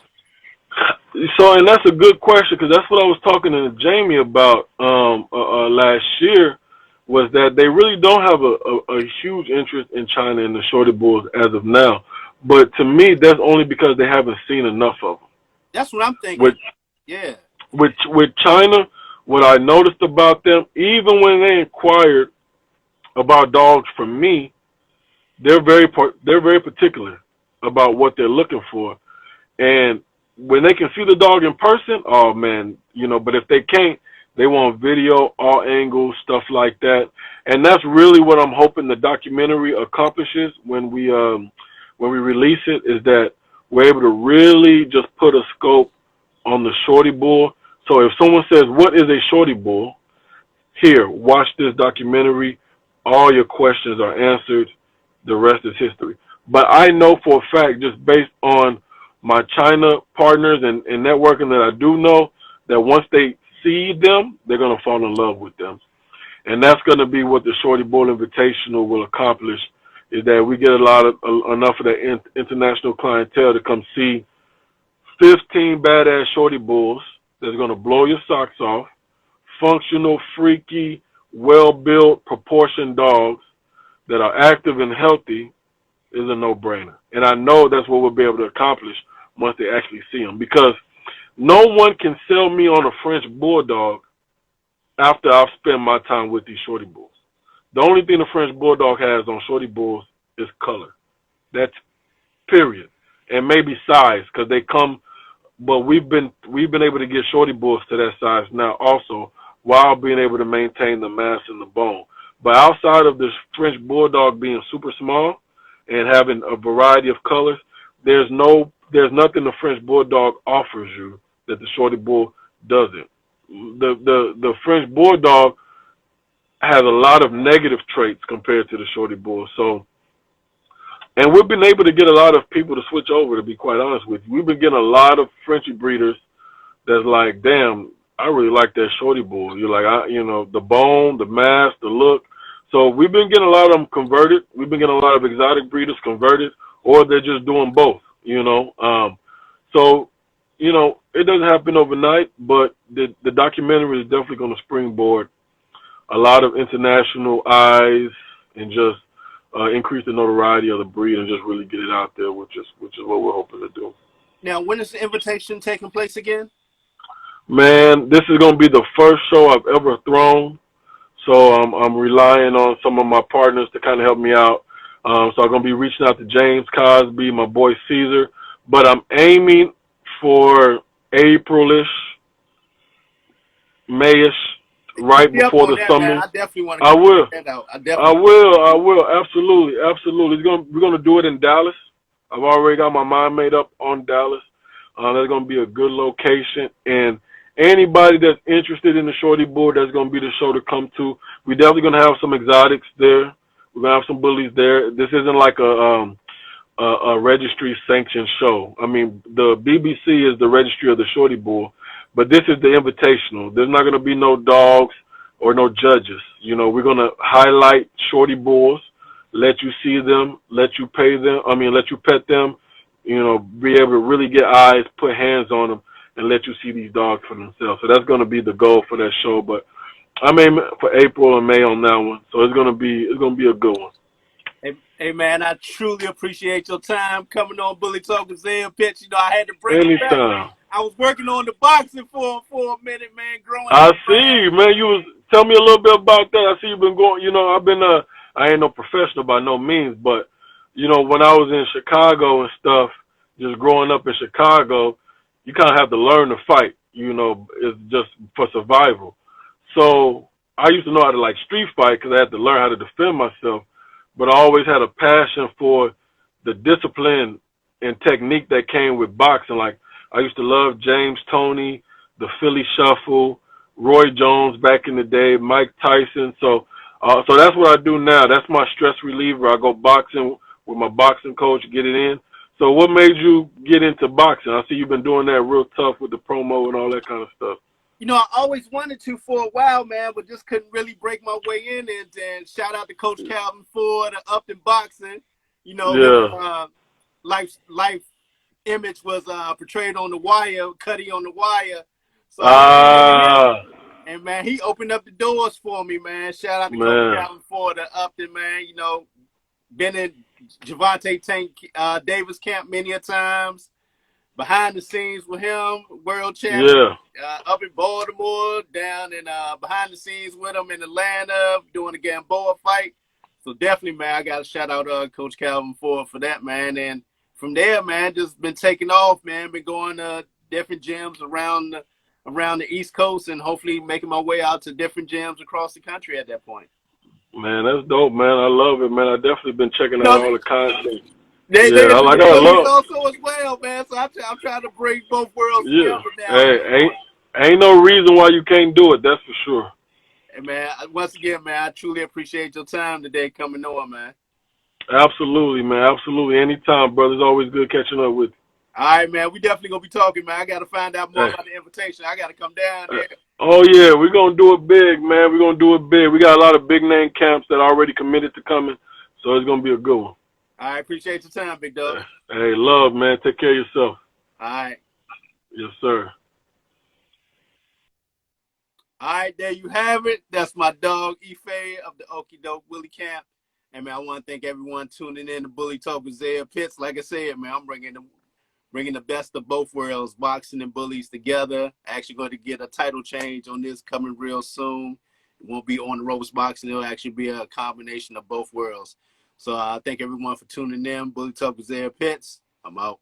So, and that's a good question because that's what I was talking to Jamie about last year, was that they really don't have a huge interest in China and the Shorty Bulls as of now. But to me, that's only because they haven't seen enough of them. That's what I'm thinking. With China, what I noticed about them, even when they inquired about dogs from me, they're very particular about what they're looking for. And when they can see the dog in person, oh man, but if they can't, they want video, all angles, stuff like that. And that's really what I'm hoping the documentary accomplishes when we release it, is that we're able to really just put a scope on the Shorty Bull. So if someone says, what is a Shorty Bull? Here, watch this documentary. All your questions are answered. The rest is history. But I know for a fact, just based on my China partners and networking that I do know, that once they see them, they're going to fall in love with them. And that's going to be what the Shorty Bull Invitational will accomplish, is that we get enough of that international clientele to come see 15 badass Shorty Bulls that's going to blow your socks off, functional, freaky, well-built, proportioned dogs that are active and healthy, is a no-brainer. And I know that's what we'll be able to accomplish once they actually see them, because no one can sell me on a French Bulldog after I've spent my time with these Shorty Bulls. The only thing the French Bulldog has on Shorty Bulls is color. That's period. And maybe size, because they come, but we've been able to get Shorty Bulls to that size now also, while being able to maintain the mass and the bone. But outside of this French Bulldog being super small and having a variety of colors, there's nothing the French Bulldog offers you that the Shorty Bull doesn't. The French Bulldog has a lot of negative traits compared to the Shorty Bull. So, and we've been able to get a lot of people to switch over, to be quite honest with you. We've been getting a lot of Frenchy breeders that's like, damn, I really like that Shorty Bull. You're like, the bone, the mass, the look. So we've been getting a lot of them converted. We've been getting a lot of exotic breeders converted, or they're just doing both, So, it doesn't happen overnight, but the documentary is definitely going to springboard a lot of international eyes and just increase the notoriety of the breed and just really get it out there, which is what we're hoping to do. Now, when is the invitation taking place again? Man, this is going to be the first show I've ever thrown, so I'm relying on some of my partners to kind of help me out. So I'm going to be reaching out to James Cosby, my boy Caesar, but I'm aiming for April-ish, May-ish, right before the summer. Man. I definitely want to check that out. I will. Absolutely. We're gonna do it in Dallas. I've already got my mind made up on Dallas. That's gonna be a good location, and anybody that's interested in the Shorty Bull, that's gonna be the show to come to. We're definitely gonna have some exotics there. We're gonna have some bullies there. This isn't like a registry sanctioned show. I mean, the BBC is the registry of the Shorty Bull, but this is the invitational. There's not going to be no dogs or no judges. We're going to highlight Shorty Bulls, let you see them, let you pet them, be able to really get eyes, put hands on them, and let you see these dogs for themselves. So that's going to be the goal for that show. But I'm aiming for April and May on that one. So it's going to be a good one. Hey man, I truly appreciate your time coming on Bully Talk with Zay Pitch. I had to bring it back. Anytime. I was working on the boxing for a minute, man. Growing I up, see, man. Tell me a little bit about that. I see you've been going. I ain't no professional by no means, but when I was in Chicago and stuff, just growing up in Chicago, you kind of have to learn to fight. It's just for survival. So I used to know how to street fight because I had to learn how to defend myself. But I always had a passion for the discipline and technique that came with boxing. Like, I used to love James Toney, the Philly Shuffle, Roy Jones back in the day, Mike Tyson. So that's what I do now. That's my stress reliever. I go boxing with my boxing coach, get it in. So what made you get into boxing? I see you've been doing that real tough with the promo and all that kind of stuff. I always wanted to for a while, man, but just couldn't really break my way in. And shout out to Coach Calvin Ford, Upton Boxing. Life image was portrayed on The Wire, Cuddy on The Wire. So, and man, he opened up the doors for me, man. Shout out to Coach Calvin Ford, Upton, man. Been in Javante Tank Davis camp many a times. Behind the scenes with him, world champion, up in Baltimore, down in behind the scenes with him in Atlanta, doing the Gamboa fight. So definitely, man, I got to shout out Coach Calvin Ford for that, man. And from there, man, just been taking off, man. Been going to different gyms around the East Coast and hopefully making my way out to different gyms across the country at that point. Man, that's dope, man. I love it, man. I definitely been checking out all the content. They also as well, man. So I'm trying to bring both worlds together now. Hey, ain't no reason why you can't do it. That's for sure. Hey, man. Once again, man, I truly appreciate your time today coming on, man. Absolutely, man. Absolutely. Anytime, brother. It's always good catching up with you. All right, man. We definitely gonna be talking, man. I gotta find out more about the invitation. I gotta come down there. Oh yeah, we're gonna do it big, man. We're gonna do it big. We got a lot of big name camps that are already committed to coming, so it's gonna be a good one. I appreciate your time, big dog. Hey, love, man. Take care of yourself. All right. Yes, sir. All right, there you have it. That's my dog, Ife of the Okedoke Willie Camp. And, man, I want to thank everyone tuning in to Bully Talk with Zay Pitts. Like I said, man, I'm bringing the best of both worlds, boxing and bullies together. Actually going to get a title change on this coming real soon. It won't be on the ropes boxing. It'll actually be a combination of both worlds. So I thank everyone for tuning in. Bully Talk with Zay Pitts. I'm out.